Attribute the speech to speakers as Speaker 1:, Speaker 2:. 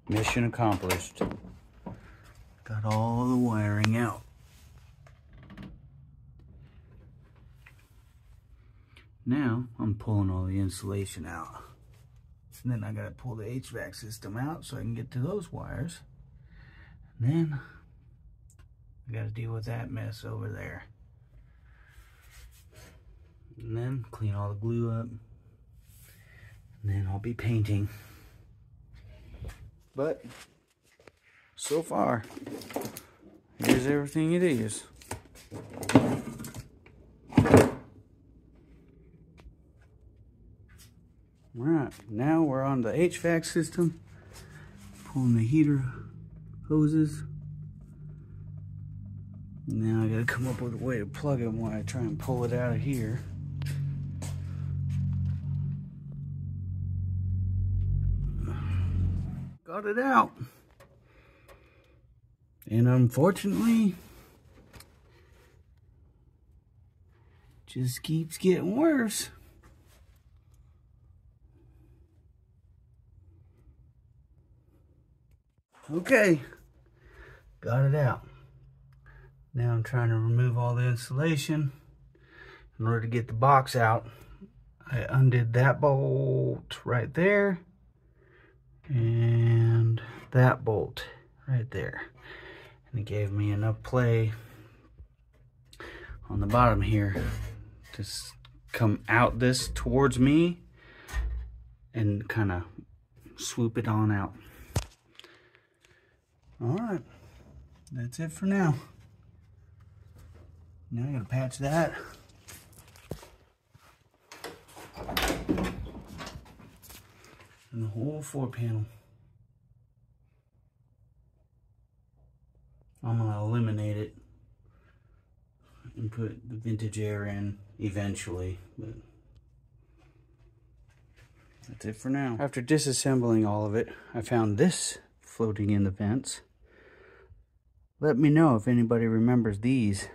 Speaker 1: Mission accomplished. Got all the wiring out. Now I'm pulling all the insulation out. And then I gotta pull the HVAC system out so I can get to those wires. And then I gotta deal with that mess over there. And then clean all the glue up. And then I'll be painting. But so far, here's everything it is. Alright, now we're on the HVAC system. Pulling the heater hoses. Now I gotta come up with a way to plug them while I try and pull it out of here. Got it out. And unfortunately, just keeps getting worse. Okay, got it out. Now I'm trying to remove all the insulation. In order to get the box out, I undid that bolt right there and that bolt right there. And it gave me enough play on the bottom here to come out this towards me and kind of swoop it on out. Alright, that's it for now. Now I gotta patch that. And the whole floor panel. I'm gonna eliminate it and put the vintage air in eventually, but that's it for now. After disassembling all of it, I found this floating in the vents. Let me know if anybody remembers these.